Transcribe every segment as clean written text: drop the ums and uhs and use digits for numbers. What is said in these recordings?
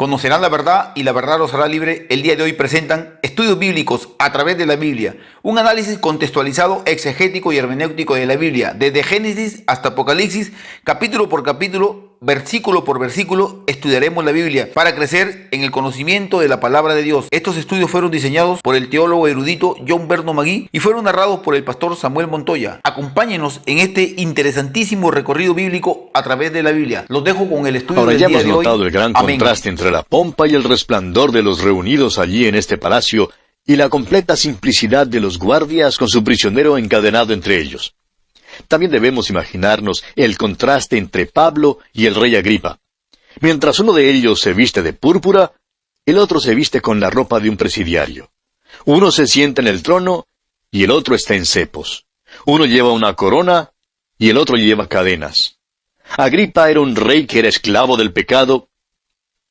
Conocerán la verdad y la verdad los hará libre. El día de hoy presentan estudios bíblicos a través de la Biblia, un análisis contextualizado, exegético y hermenéutico de la Biblia, desde Génesis hasta Apocalipsis, capítulo por capítulo, versículo por versículo, estudiaremos la Biblia para crecer en el conocimiento de la palabra de Dios. Estos estudios fueron diseñados por el teólogo erudito John Berno Magui y fueron narrados por el pastor Samuel Montoya. Acompáñenos en este interesantísimo recorrido bíblico a través de la Biblia. Los dejo con el estudio Ahora del ya día hemos de hoy. notado el gran Amén. contraste entre la pompa y el resplandor de los reunidos allí en este palacio y la completa simplicidad de los guardias con su prisionero encadenado entre ellos. También debemos imaginarnos el contraste entre Pablo y el rey Agripa. Mientras uno de ellos se viste de púrpura, el otro se viste con la ropa de un presidiario. Uno se sienta en el trono y el otro está en cepos. Uno lleva una corona y el otro lleva cadenas. Agripa era un rey que era esclavo del pecado.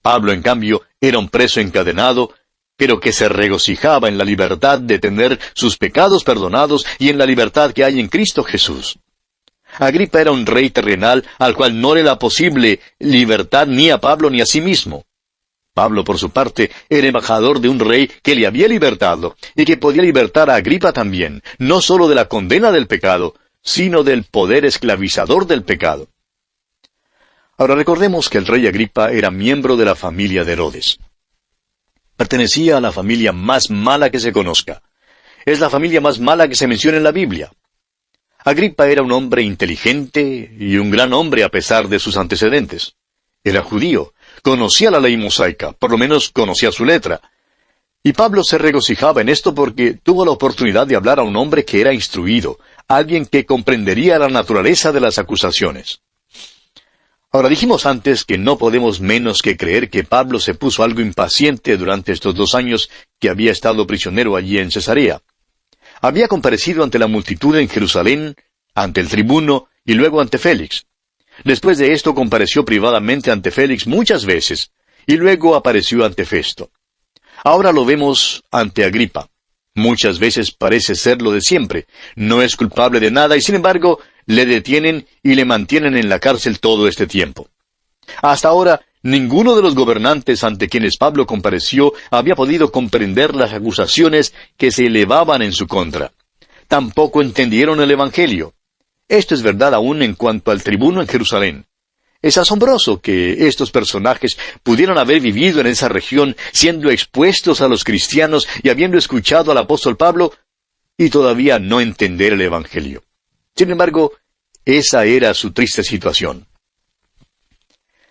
Pablo, en cambio, era un preso encadenado, pero que se regocijaba en la libertad de tener sus pecados perdonados y en la libertad que hay en Cristo Jesús. Agripa era un rey terrenal al cual no le era posible libertad ni a Pablo ni a sí mismo. Pablo, por su parte, era embajador de un rey que le había libertado y que podía libertar a Agripa también, no sólo de la condena del pecado, sino del poder esclavizador del pecado. Ahora recordemos que el rey Agripa era miembro de la familia de Herodes. Pertenecía a la familia más mala que se conozca. Es la familia más mala que se menciona en la Biblia. Agripa era un hombre inteligente y un gran hombre a pesar de sus antecedentes. Era judío, conocía la ley mosaica, por lo menos conocía su letra. Y Pablo se regocijaba en esto porque tuvo la oportunidad de hablar a un hombre que era instruido, alguien que comprendería la naturaleza de las acusaciones. Ahora dijimos antes que no podemos menos que creer que Pablo se puso algo impaciente durante estos 2 años que había estado prisionero allí en Cesarea. Había comparecido ante la multitud en Jerusalén, ante el tribuno y luego ante Félix. Después de esto compareció privadamente ante Félix muchas veces, y luego apareció ante Festo. Ahora lo vemos ante Agripa. Muchas veces parece ser lo de siempre. No es culpable de nada y sin embargo le detienen y le mantienen en la cárcel todo este tiempo. Hasta ahora, ninguno de los gobernantes ante quienes Pablo compareció había podido comprender las acusaciones que se elevaban en su contra. Tampoco entendieron el Evangelio. Esto es verdad aún en cuanto al tribuno en Jerusalén. Es asombroso que estos personajes pudieran haber vivido en esa región, siendo expuestos a los cristianos y habiendo escuchado al apóstol Pablo, y todavía no entender el Evangelio. Sin embargo, esa era su triste situación.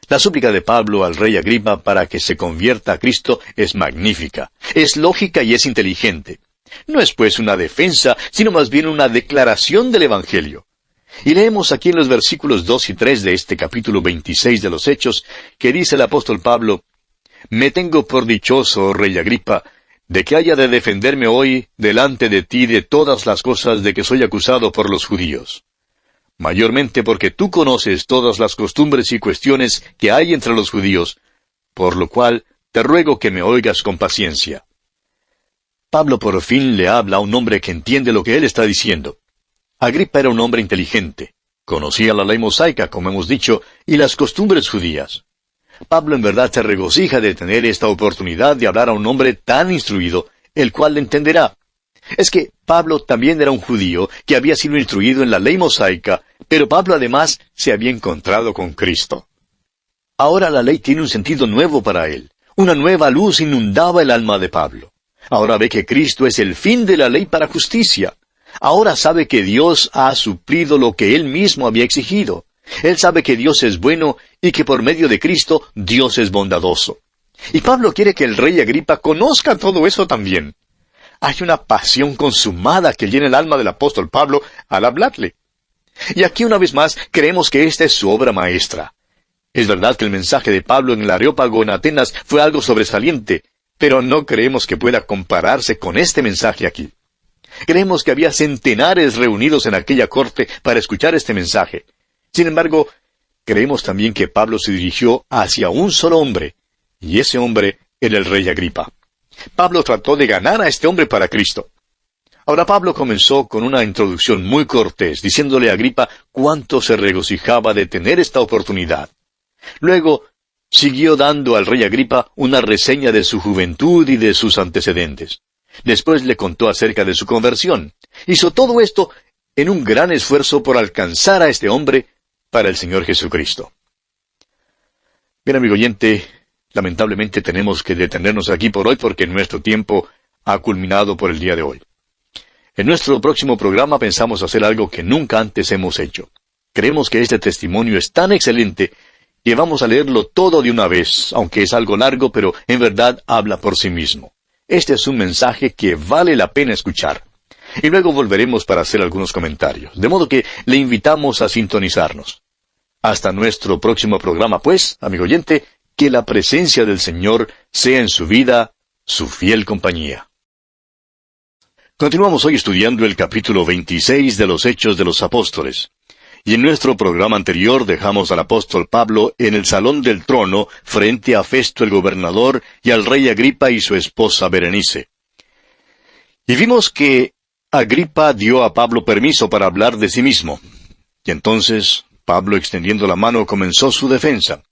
La súplica de Pablo al rey Agripa para que se convierta a Cristo es magnífica, es lógica y es inteligente. No es pues una defensa, sino más bien una declaración del Evangelio. Y leemos aquí en los versículos 2 y 3 de este capítulo 26 de los Hechos, que dice el apóstol Pablo: «Me tengo por dichoso, oh rey Agripa, de que haya de defenderme hoy delante de ti de todas las cosas de que soy acusado por los judíos. Mayormente porque tú conoces todas las costumbres y cuestiones que hay entre los judíos, por lo cual te ruego que me oigas con paciencia». Pablo por fin le habla a un hombre que entiende lo que él está diciendo. Agripa era un hombre inteligente. Conocía la ley mosaica, como hemos dicho, y las costumbres judías. Pablo en verdad se regocija de tener esta oportunidad de hablar a un hombre tan instruido, el cual le entenderá. Es que Pablo también era un judío que había sido instruido en la ley mosaica, pero Pablo además se había encontrado con Cristo. Ahora la ley tiene un sentido nuevo para él. Una nueva luz inundaba el alma de Pablo. Ahora ve que Cristo es el fin de la ley para justicia. Ahora sabe que Dios ha suplido lo que él mismo había exigido. Él sabe que Dios es bueno y que por medio de Cristo Dios es bondadoso. Y Pablo quiere que el rey Agripa conozca todo eso también. Hay una pasión consumada que llena el alma del apóstol Pablo al hablarle. Y aquí una vez más creemos que esta es su obra maestra. Es verdad que el mensaje de Pablo en el Areópago en Atenas fue algo sobresaliente, pero no creemos que pueda compararse con este mensaje aquí. Creemos que había centenares reunidos en aquella corte para escuchar este mensaje. Sin embargo, creemos también que Pablo se dirigió hacia un solo hombre, y ese hombre era el rey Agripa. Pablo trató de ganar a este hombre para Cristo. Ahora Pablo comenzó con una introducción muy cortés, diciéndole a Agripa cuánto se regocijaba de tener esta oportunidad. Luego Siguió dando al rey Agripa una reseña de su juventud y de sus antecedentes. Después le contó acerca de su conversión. Hizo todo esto en un gran esfuerzo por alcanzar a este hombre para el Señor Jesucristo. Bien, amigo oyente, lamentablemente tenemos que detenernos aquí por hoy porque nuestro tiempo ha culminado por el día de hoy. En nuestro próximo programa pensamos hacer algo que nunca antes hemos hecho. Creemos que este testimonio es tan excelente que vamos a leerlo todo de una vez, aunque es algo largo, pero en verdad habla por sí mismo. Este es un mensaje que vale la pena escuchar. Y luego volveremos para hacer algunos comentarios. De modo que le invitamos a sintonizarnos. Hasta nuestro próximo programa, pues, amigo oyente, que la presencia del Señor sea en su vida su fiel compañía. Continuamos hoy estudiando el capítulo 26 de los Hechos de los Apóstoles. Y en nuestro programa anterior dejamos al apóstol Pablo en el salón del trono frente a Festo el gobernador y al rey Agripa y su esposa Berenice. Y vimos que Agripa dio a Pablo permiso para hablar de sí mismo. Y entonces Pablo, extendiendo la mano, comenzó su defensa.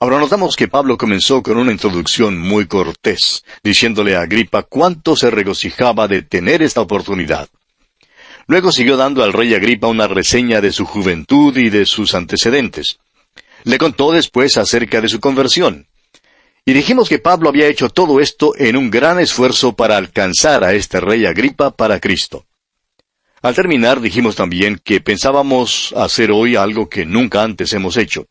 Ahora notamos que Pablo comenzó con una introducción muy cortés, diciéndole a Agripa cuánto se regocijaba de tener esta oportunidad. Luego siguió dando al rey Agripa una reseña de su juventud y de sus antecedentes. Le contó después acerca de su conversión. Y dijimos que Pablo había hecho todo esto en un gran esfuerzo para alcanzar a este rey Agripa para Cristo. Al terminar dijimos también que pensábamos hacer hoy algo que nunca antes hemos hecho.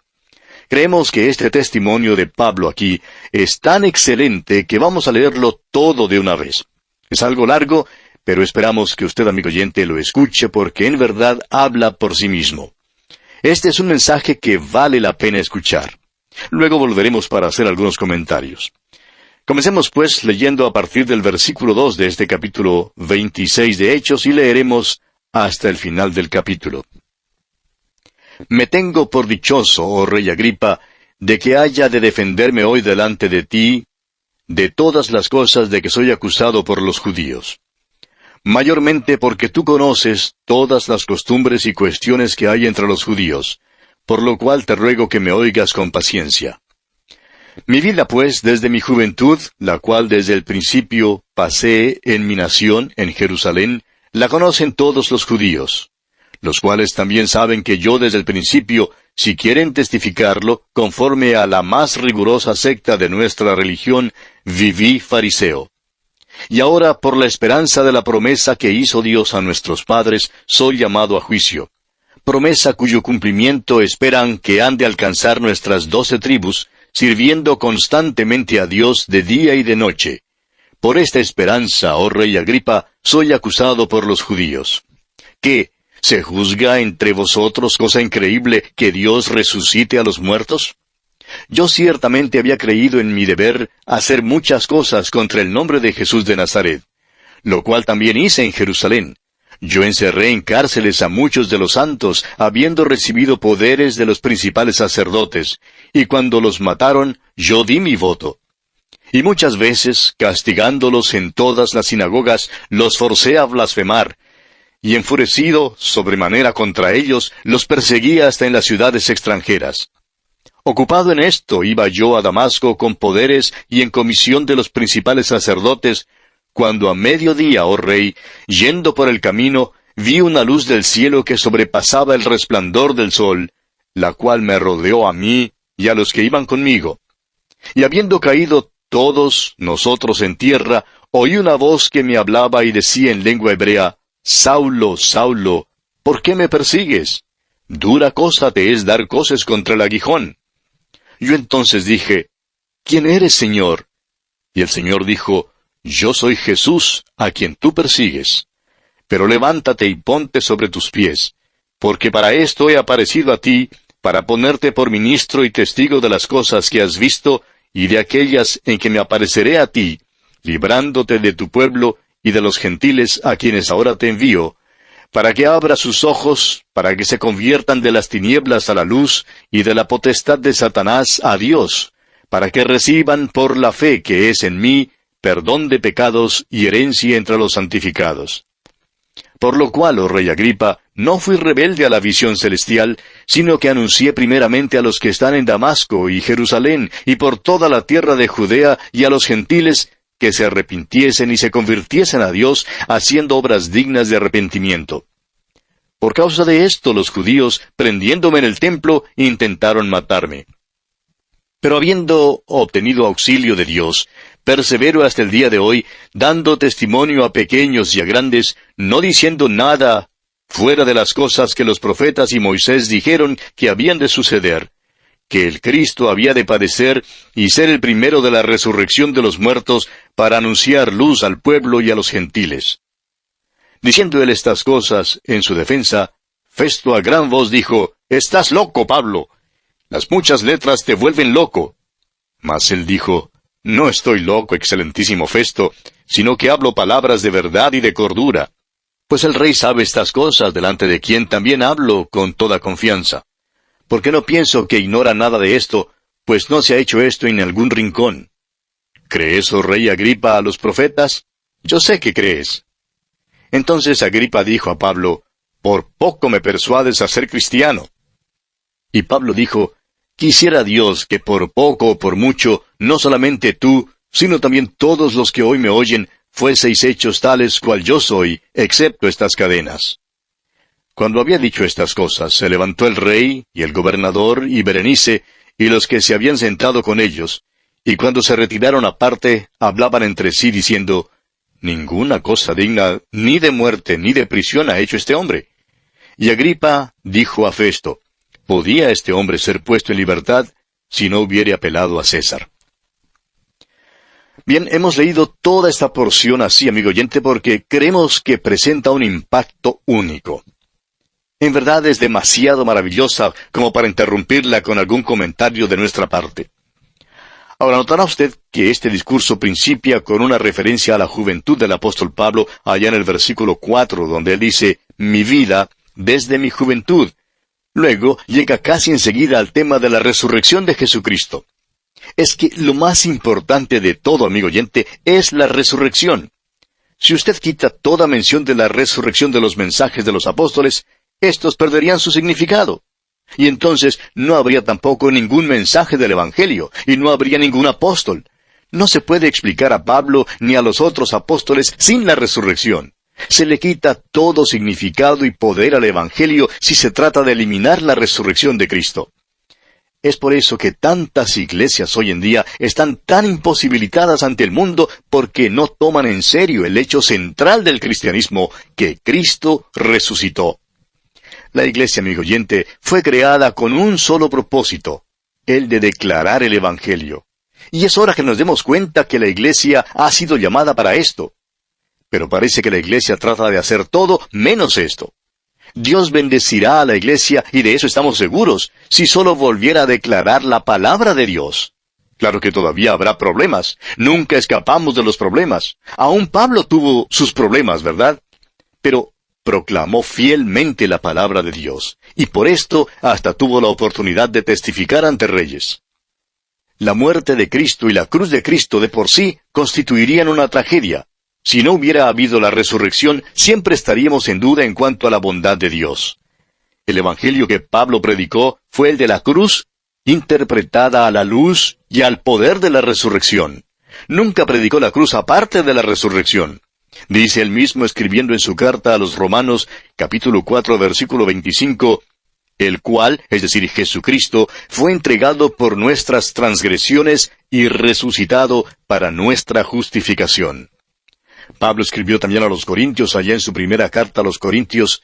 Creemos que este testimonio de Pablo aquí es tan excelente que vamos a leerlo todo de una vez. Es algo largo, pero esperamos que usted, amigo oyente, lo escuche porque en verdad habla por sí mismo. Este es un mensaje que vale la pena escuchar. Luego volveremos para hacer algunos comentarios. Comencemos pues leyendo a partir del versículo 2 de este capítulo 26 de Hechos y leeremos hasta el final del capítulo. Me tengo por dichoso, oh rey Agripa, de que haya de defenderme hoy delante de ti de todas las cosas de que soy acusado por los judíos. Mayormente porque tú conoces todas las costumbres y cuestiones que hay entre los judíos, por lo cual te ruego que me oigas con paciencia. Mi vida, pues, desde mi juventud, la cual desde el principio pasé en mi nación, en Jerusalén, la conocen todos los judíos, los cuales también saben que yo desde el principio, si quieren testificarlo, conforme a la más rigurosa secta de nuestra religión, viví fariseo. Y ahora, por la esperanza de la promesa que hizo Dios a nuestros padres, soy llamado a juicio. Promesa cuyo cumplimiento esperan que han de alcanzar nuestras 12 tribus, sirviendo constantemente a Dios de día y de noche. Por esta esperanza, oh rey Agripa, soy acusado por los judíos. ¿Qué? ¿Se juzga entre vosotros cosa increíble que Dios resucite a los muertos? Yo ciertamente había creído en mi deber hacer muchas cosas contra el nombre de Jesús de Nazaret, lo cual también hice en Jerusalén. Yo encerré en cárceles a muchos de los santos, habiendo recibido poderes de los principales sacerdotes, y cuando los mataron, yo di mi voto. Y muchas veces, castigándolos en todas las sinagogas, los forcé a blasfemar, y enfurecido sobremanera contra ellos, los perseguí hasta en las ciudades extranjeras. Ocupado en esto, iba yo a Damasco con poderes y en comisión de los principales sacerdotes, cuando a mediodía, oh rey, yendo por el camino, vi una luz del cielo que sobrepasaba el resplandor del sol, la cual me rodeó a mí y a los que iban conmigo. Y habiendo caído todos nosotros en tierra, oí una voz que me hablaba y decía en lengua hebrea, Saulo, Saulo, ¿por qué me persigues? Dura cosa te es dar coces contra el aguijón. Yo entonces dije, ¿quién eres, Señor? Y el Señor dijo, yo soy Jesús, a quien tú persigues. Pero levántate y ponte sobre tus pies, porque para esto he aparecido a ti, para ponerte por ministro y testigo de las cosas que has visto, y de aquellas en que me apareceré a ti, librándote de tu pueblo y de los gentiles a quienes ahora te envío, para que abra sus ojos, para que se conviertan de las tinieblas a la luz, y de la potestad de Satanás a Dios, para que reciban por la fe que es en mí, perdón de pecados y herencia entre los santificados. Por lo cual, oh rey Agripa, no fui rebelde a la visión celestial, sino que anuncié primeramente a los que están en Damasco y Jerusalén y por toda la tierra de Judea y a los gentiles, que se arrepintiesen y se convirtiesen a Dios, haciendo obras dignas de arrepentimiento. Por causa de esto, los judíos, prendiéndome en el templo, intentaron matarme. Pero habiendo obtenido auxilio de Dios, persevero hasta el día de hoy, dando testimonio a pequeños y a grandes, no diciendo nada fuera de las cosas que los profetas y Moisés dijeron que habían de suceder, que el Cristo había de padecer y ser el primero de la resurrección de los muertos, para anunciar luz al pueblo y a los gentiles. Diciendo él estas cosas en su defensa, Festo a gran voz dijo: «¡Estás loco, Pablo! Las muchas letras te vuelven loco». Mas él dijo: «No estoy loco, excelentísimo Festo, sino que hablo palabras de verdad y de cordura. Pues el rey sabe estas cosas, delante de quien también hablo con toda confianza. Porque no pienso que ignora nada de esto, pues no se ha hecho esto en algún rincón. ¿Crees, oh rey Agripa, a los profetas? Yo sé que crees». Entonces Agripa dijo a Pablo: «Por poco me persuades a ser cristiano». Y Pablo dijo: «Quisiera Dios que por poco o por mucho, no solamente tú, sino también todos los que hoy me oyen, fueseis hechos tales cual yo soy, excepto estas cadenas». Cuando había dicho estas cosas, se levantó el rey, y el gobernador, y Berenice, y los que se habían sentado con ellos, y cuando se retiraron aparte, hablaban entre sí diciendo: «Ninguna cosa digna ni de muerte ni de prisión ha hecho este hombre». Y Agripa dijo a Festo: «¿Podía este hombre ser puesto en libertad si no hubiere apelado a César?». Bien, hemos leído toda esta porción así, amigo oyente, porque creemos que presenta un impacto único. En verdad es demasiado maravillosa como para interrumpirla con algún comentario de nuestra parte. Ahora, notará usted que este discurso principia con una referencia a la juventud del apóstol Pablo, allá en el versículo 4, donde él dice: «Mi vida desde mi juventud». Luego llega casi enseguida al tema de la resurrección de Jesucristo. Es que lo más importante de todo, amigo oyente, es la resurrección. Si usted quita toda mención de la resurrección de los mensajes de los apóstoles, estos perderían su significado. Y entonces no habría tampoco ningún mensaje del Evangelio, y no habría ningún apóstol. No se puede explicar a Pablo ni a los otros apóstoles sin la resurrección. Se le quita todo significado y poder al Evangelio si se trata de eliminar la resurrección de Cristo. Es por eso que tantas iglesias hoy en día están tan imposibilitadas ante el mundo, porque no toman en serio el hecho central del cristianismo, que Cristo resucitó. La iglesia, amigo oyente, fue creada con un solo propósito: el de declarar el Evangelio. Y es hora que nos demos cuenta que la iglesia ha sido llamada para esto. Pero parece que la iglesia trata de hacer todo menos esto. Dios bendecirá a la iglesia, y de eso estamos seguros, si solo volviera a declarar la palabra de Dios. Claro que todavía habrá problemas. Nunca escapamos de los problemas. Aún Pablo tuvo sus problemas, ¿verdad? Pero proclamó fielmente la palabra de Dios, y por esto hasta tuvo la oportunidad de testificar ante reyes. La muerte de Cristo y la cruz de Cristo de por sí constituirían una tragedia. Si no hubiera habido la resurrección, siempre estaríamos en duda en cuanto a la bondad de Dios. El evangelio que Pablo predicó fue el de la cruz, interpretada a la luz y al poder de la resurrección. Nunca predicó la cruz aparte de la resurrección. Dice él mismo, escribiendo en su carta a los Romanos, capítulo 4, versículo 25, «El cual, es decir, Jesucristo, fue entregado por nuestras transgresiones y resucitado para nuestra justificación». Pablo escribió también a los Corintios, allá en su primera carta a los Corintios,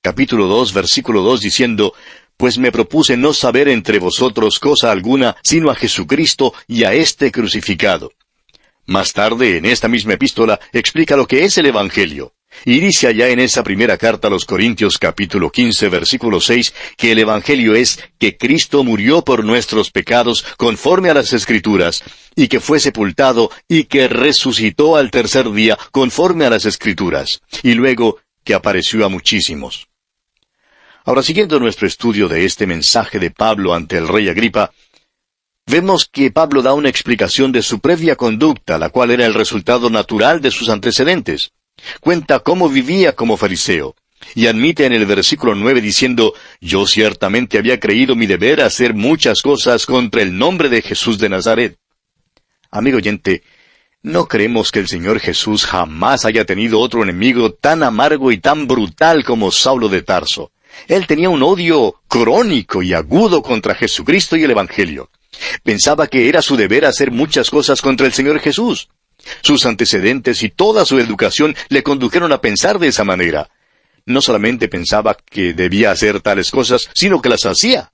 capítulo 2, versículo 2, diciendo: «Pues me propuse no saber entre vosotros cosa alguna, sino a Jesucristo y a este crucificado». Más tarde, en esta misma epístola, explica lo que es el Evangelio. Y dice allá en esa primera carta a los Corintios, capítulo 15, versículo 6, que el Evangelio es que Cristo murió por nuestros pecados conforme a las Escrituras, y que fue sepultado, y que resucitó al tercer día conforme a las Escrituras, y luego que apareció a muchísimos. Ahora, siguiendo nuestro estudio de este mensaje de Pablo ante el rey Agripa, vemos que Pablo da una explicación de su previa conducta, la cual era el resultado natural de sus antecedentes. Cuenta cómo vivía como fariseo. Y admite en el versículo 9 diciendo, yo ciertamente había creído mi deber hacer muchas cosas contra el nombre de Jesús de Nazaret. Amigo oyente, no creemos que el Señor Jesús jamás haya tenido otro enemigo tan amargo y tan brutal como Saulo de Tarso. Él tenía un odio crónico y agudo contra Jesucristo y el Evangelio. Pensaba que era su deber hacer muchas cosas contra el Señor Jesús. Sus antecedentes y toda su educación le condujeron a pensar de esa manera. No solamente pensaba que debía hacer tales cosas, sino que las hacía.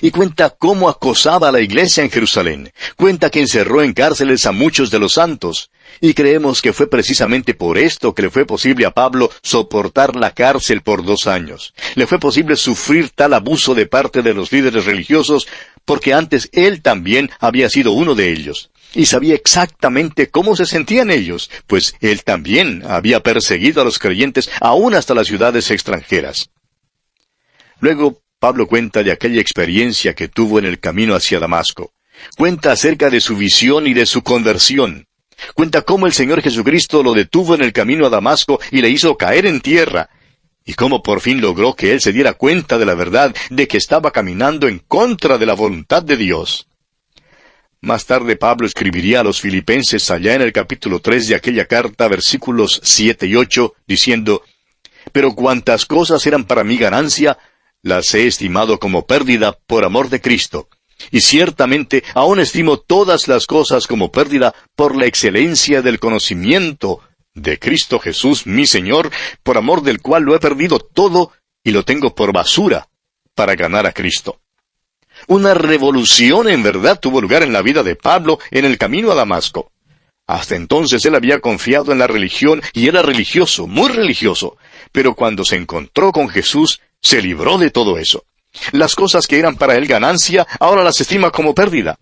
Y cuenta cómo acosaba a la iglesia en Jerusalén. Cuenta que encerró en cárceles a muchos de los santos. Y creemos que fue precisamente por esto que le fue posible a Pablo soportar la cárcel por 2 años. Le fue posible sufrir tal abuso de parte de los líderes religiosos, porque antes él también había sido uno de ellos. Y sabía exactamente cómo se sentían ellos, pues él también había perseguido a los creyentes aún hasta las ciudades extranjeras. Luego, Pablo cuenta de aquella experiencia que tuvo en el camino hacia Damasco. Cuenta acerca de su visión y de su conversión. Cuenta cómo el Señor Jesucristo lo detuvo en el camino a Damasco y le hizo caer en tierra, y cómo por fin logró que él se diera cuenta de la verdad de que estaba caminando en contra de la voluntad de Dios. Más tarde Pablo escribiría a los filipenses allá en el capítulo 3 de aquella carta, versículos 7 y 8, diciendo, «Pero cuantas cosas eran para mí ganancia, las he estimado como pérdida por amor de Cristo. Y ciertamente aún estimo todas las cosas como pérdida por la excelencia del conocimiento de Cristo Jesús, mi Señor, por amor del cual lo he perdido todo y lo tengo por basura para ganar a Cristo». Una revolución en verdad tuvo lugar en la vida de Pablo en el camino a Damasco. Hasta entonces él había confiado en la religión y era religioso, muy religioso. Pero cuando se encontró con Jesús, se libró de todo eso. Las cosas que eran para él ganancia, ahora las estima como pérdida.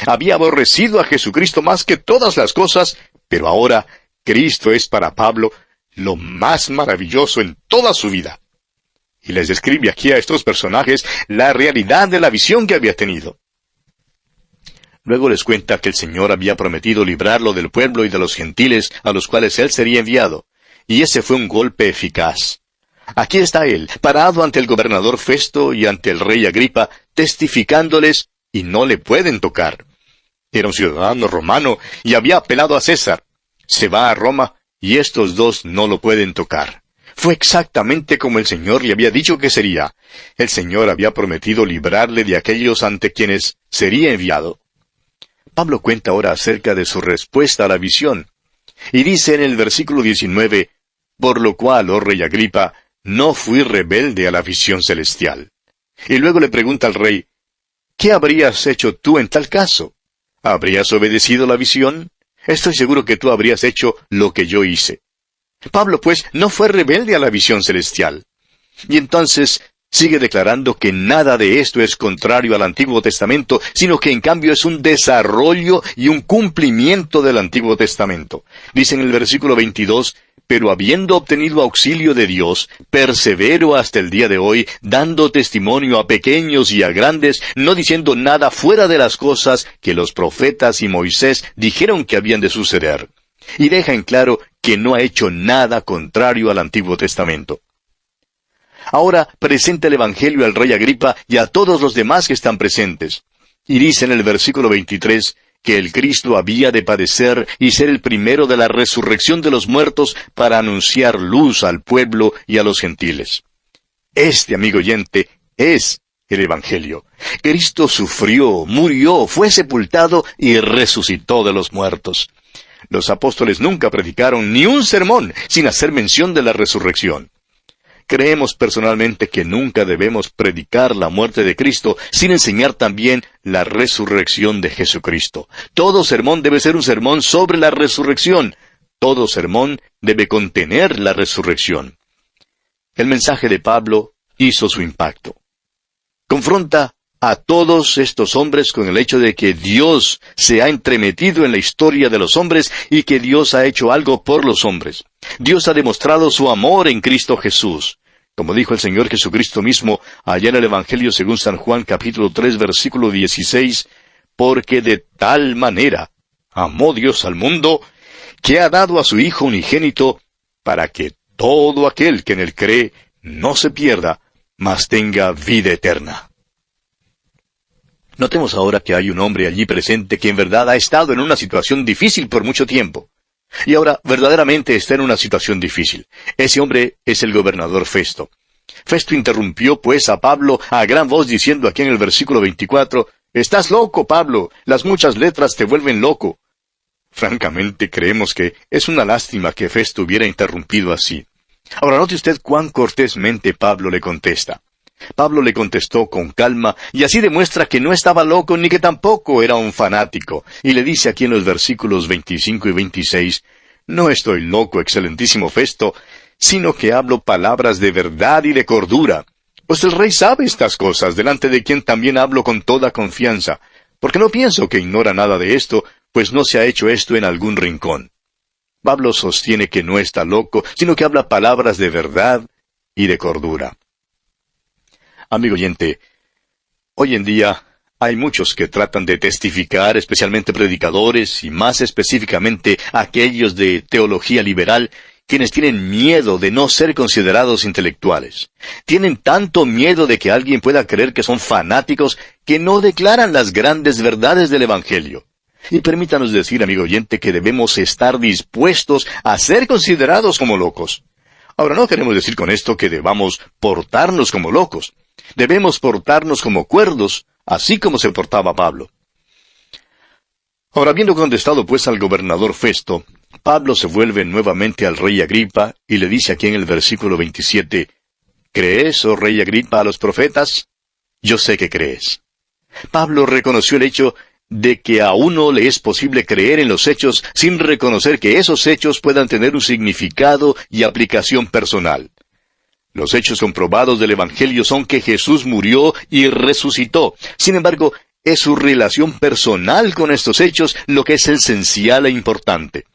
Había aborrecido a Jesucristo más que todas las cosas, pero ahora Cristo es para Pablo lo más maravilloso en toda su vida. Y les describe aquí a estos personajes la realidad de la visión que había tenido. Luego les cuenta que el Señor había prometido librarlo del pueblo y de los gentiles a los cuales él sería enviado. Y ese fue un golpe eficaz. Aquí está él, parado ante el gobernador Festo y ante el rey Agripa, testificándoles, y no le pueden tocar. Era un ciudadano romano y había apelado a César. Se va a Roma y estos dos no lo pueden tocar. Fue exactamente como el Señor le había dicho que sería. El Señor había prometido librarle de aquellos ante quienes sería enviado. Pablo cuenta ahora acerca de su respuesta a la visión. Y dice en el versículo 19, «Por lo cual, oh rey Agripa, no fui rebelde a la visión celestial». Y luego le pregunta al rey, «¿Qué habrías hecho tú en tal caso? ¿Habrías obedecido la visión? Estoy seguro que tú habrías hecho lo que yo hice». Pablo, pues, no fue rebelde a la visión celestial. Y entonces sigue declarando que nada de esto es contrario al Antiguo Testamento, sino que en cambio es un desarrollo y un cumplimiento del Antiguo Testamento. Dice en el versículo 22, «Pero habiendo obtenido auxilio de Dios, persevero hasta el día de hoy, dando testimonio a pequeños y a grandes, no diciendo nada fuera de las cosas que los profetas y Moisés dijeron que habían de suceder». Y deja en claro que no ha hecho nada contrario al Antiguo Testamento. Ahora presenta el Evangelio al rey Agripa y a todos los demás que están presentes. Y dice en el versículo 23 que el Cristo había de padecer y ser el primero de la resurrección de los muertos para anunciar luz al pueblo y a los gentiles. Este, amigo oyente, es el Evangelio. Cristo sufrió, murió, fue sepultado y resucitó de los muertos. Los apóstoles nunca predicaron ni un sermón sin hacer mención de la resurrección. Creemos personalmente que nunca debemos predicar la muerte de Cristo sin enseñar también la resurrección de Jesucristo. Todo sermón debe ser un sermón sobre la resurrección. Todo sermón debe contener la resurrección. El mensaje de Pablo hizo su impacto. Confronta a todos estos hombres con el hecho de que Dios se ha entremetido en la historia de los hombres y que Dios ha hecho algo por los hombres. Dios ha demostrado su amor en Cristo Jesús. Como dijo el Señor Jesucristo mismo allá en el Evangelio según San Juan capítulo 3 versículo 16, «Porque de tal manera amó Dios al mundo, que ha dado a su Hijo unigénito, para que todo aquel que en él cree no se pierda, mas tenga vida eterna. Notemos ahora que hay un hombre allí presente que en verdad ha estado en una situación difícil por mucho tiempo. Y ahora verdaderamente está en una situación difícil. Ese hombre es el gobernador Festo. Festo interrumpió pues a Pablo a gran voz diciendo aquí en el versículo 24, «Estás loco, Pablo, las muchas letras te vuelven loco». Francamente creemos que es una lástima que Festo hubiera interrumpido así. Ahora note usted cuán cortésmente Pablo le contesta. Pablo le contestó con calma, y así demuestra que no estaba loco ni que tampoco era un fanático. Y le dice aquí en los versículos 25 y 26, «No estoy loco, excelentísimo Festo, sino que hablo palabras de verdad y de cordura. Pues el rey sabe estas cosas, delante de quien también hablo con toda confianza, porque no pienso que ignora nada de esto, pues no se ha hecho esto en algún rincón». Pablo sostiene que no está loco, sino que habla palabras de verdad y de cordura. Amigo oyente, hoy en día hay muchos que tratan de testificar, especialmente predicadores, y más específicamente aquellos de teología liberal, quienes tienen miedo de no ser considerados intelectuales. Tienen tanto miedo de que alguien pueda creer que son fanáticos que no declaran las grandes verdades del Evangelio. Y permítanos decir, amigo oyente, que debemos estar dispuestos a ser considerados como locos. Ahora, no queremos decir con esto que debamos portarnos como locos. Debemos portarnos como cuerdos, así como se portaba Pablo. Ahora, habiendo contestado pues al gobernador Festo, Pablo se vuelve nuevamente al rey Agripa y le dice aquí en el versículo 27, «¿Crees, oh rey Agripa, a los profetas? Yo sé que crees». Pablo reconoció el hecho de que a uno le es posible creer en los hechos sin reconocer que esos hechos puedan tener un significado y aplicación personal. Los hechos comprobados del Evangelio son que Jesús murió y resucitó. Sin embargo, es su relación personal con estos hechos lo que es esencial e importante.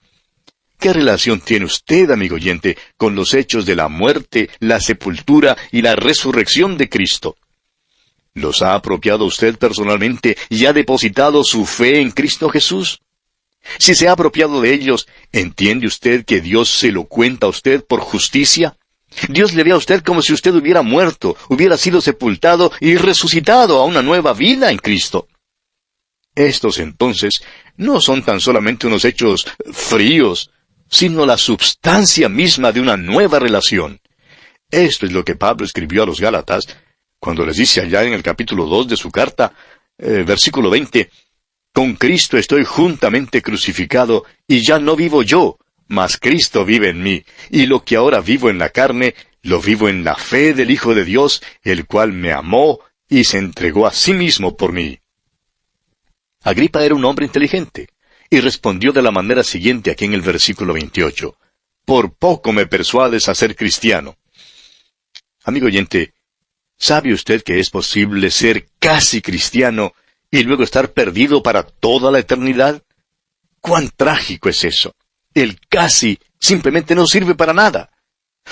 ¿Qué relación tiene usted, amigo oyente, con los hechos de la muerte, la sepultura y la resurrección de Cristo? ¿Los ha apropiado usted personalmente y ha depositado su fe en Cristo Jesús? Si se ha apropiado de ellos, ¿entiende usted que Dios se lo cuenta a usted por justicia? Dios le ve a usted como si usted hubiera muerto, hubiera sido sepultado y resucitado a una nueva vida en Cristo. Estos entonces no son tan solamente unos hechos fríos, sino la substancia misma de una nueva relación. Esto es lo que Pablo escribió a los Gálatas, cuando les dice allá en el capítulo 2 de su carta, versículo 20, «Con Cristo estoy juntamente crucificado, y ya no vivo yo, mas Cristo vive en mí, y lo que ahora vivo en la carne, lo vivo en la fe del Hijo de Dios, el cual me amó y se entregó a sí mismo por mí». Agripa era un hombre inteligente, y respondió de la manera siguiente aquí en el versículo 28, «Por poco me persuades a ser cristiano». Amigo oyente, ¿sabe usted que es posible ser casi cristiano y luego estar perdido para toda la eternidad? ¡Cuán trágico es eso! El casi simplemente no sirve para nada.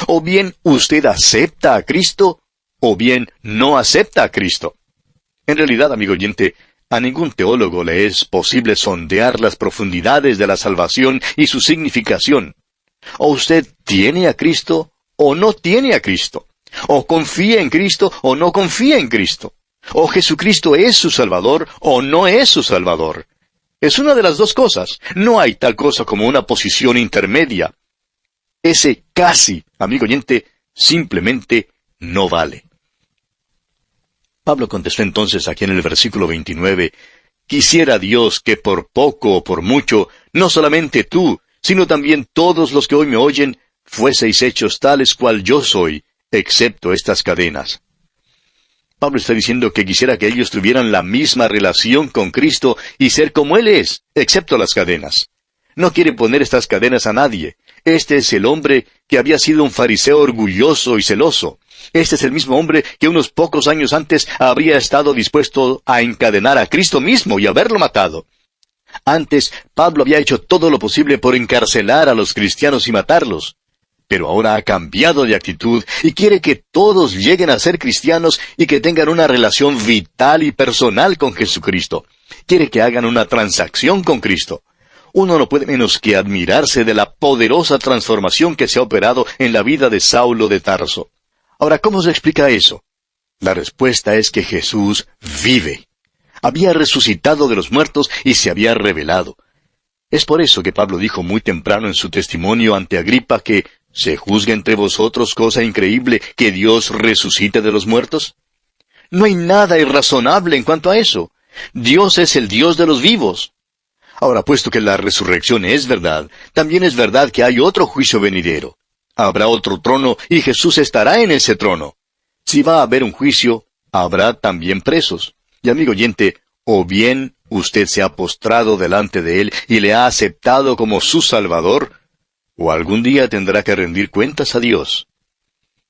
O bien usted acepta a Cristo, o bien no acepta a Cristo. En realidad, amigo oyente, a ningún teólogo le es posible sondear las profundidades de la salvación y su significación. O usted tiene a Cristo, o no tiene a Cristo. O confía en Cristo o no confía en Cristo. O Jesucristo es su Salvador o no es su Salvador. Es una de las dos cosas. No hay tal cosa como una posición intermedia. Ese casi, amigo oyente, simplemente no vale. Pablo contestó entonces aquí en el versículo 29, «Quisiera Dios que por poco o por mucho, no solamente tú, sino también todos los que hoy me oyen, fueseis hechos tales cual yo soy, excepto estas cadenas». Pablo está diciendo que quisiera que ellos tuvieran la misma relación con Cristo y ser como Él es, excepto las cadenas. No quiere poner estas cadenas a nadie. Este es el hombre que había sido un fariseo orgulloso y celoso. Este es el mismo hombre que unos pocos años antes habría estado dispuesto a encadenar a Cristo mismo y haberlo matado. Antes, Pablo había hecho todo lo posible por encarcelar a los cristianos y matarlos. Pero ahora ha cambiado de actitud y quiere que todos lleguen a ser cristianos y que tengan una relación vital y personal con Jesucristo. Quiere que hagan una transacción con Cristo. Uno no puede menos que admirarse de la poderosa transformación que se ha operado en la vida de Saulo de Tarso. Ahora, ¿cómo se explica eso? La respuesta es que Jesús vive. Había resucitado de los muertos y se había revelado. Es por eso que Pablo dijo muy temprano en su testimonio ante Agripa que ¿se juzga entre vosotros cosa increíble que Dios resucite de los muertos? No hay nada irrazonable en cuanto a eso. Dios es el Dios de los vivos. Ahora, puesto que la resurrección es verdad, también es verdad que hay otro juicio venidero. Habrá otro trono y Jesús estará en ese trono. Si va a haber un juicio, habrá también presos. Y amigo oyente, o bien usted se ha postrado delante de Él y le ha aceptado como su Salvador, o algún día tendrá que rendir cuentas a Dios.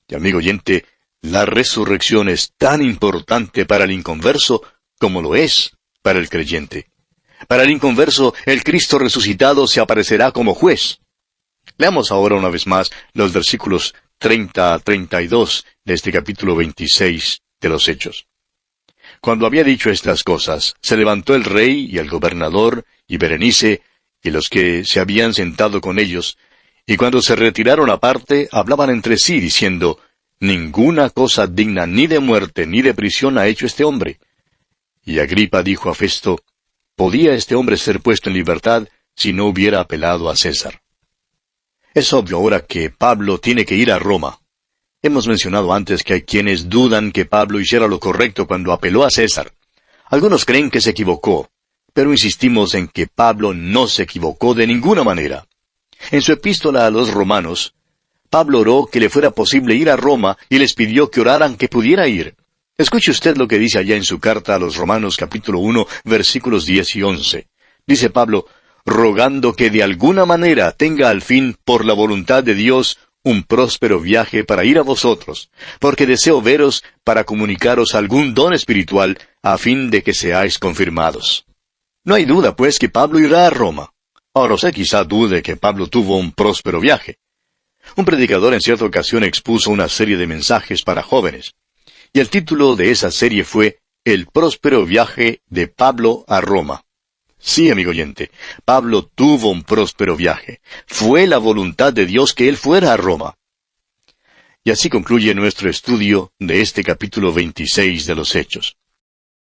Y amigo oyente, la resurrección es tan importante para el inconverso como lo es para el creyente. Para el inconverso, el Cristo resucitado se aparecerá como juez. Leamos ahora una vez más los versículos 30 a 32 de este capítulo 26 de los Hechos. Cuando había dicho estas cosas, se levantó el rey y el gobernador y Berenice y los que se habían sentado con ellos, y cuando se retiraron aparte, hablaban entre sí, diciendo, «Ninguna cosa digna ni de muerte ni de prisión ha hecho este hombre». Y Agripa dijo a Festo, «¿Podía este hombre ser puesto en libertad si no hubiera apelado a César?» Es obvio ahora que Pablo tiene que ir a Roma. Hemos mencionado antes que hay quienes dudan que Pablo hiciera lo correcto cuando apeló a César. Algunos creen que se equivocó, pero insistimos en que Pablo no se equivocó de ninguna manera. En su epístola a los romanos, Pablo oró que le fuera posible ir a Roma y les pidió que oraran que pudiera ir. Escuche usted lo que dice allá en su carta a los Romanos capítulo 1, versículos 10 y 11. Dice Pablo, rogando que de alguna manera tenga al fin, por la voluntad de Dios, un próspero viaje para ir a vosotros, porque deseo veros para comunicaros algún don espiritual, a fin de que seáis confirmados. No hay duda, pues, que Pablo irá a Roma. Ahora usted quizá dude que Pablo tuvo un próspero viaje. Un predicador en cierta ocasión expuso una serie de mensajes para jóvenes, y el título de esa serie fue El próspero viaje de Pablo a Roma. Sí, amigo oyente, Pablo tuvo un próspero viaje. Fue la voluntad de Dios que él fuera a Roma. Y así concluye nuestro estudio de este capítulo 26 de los Hechos.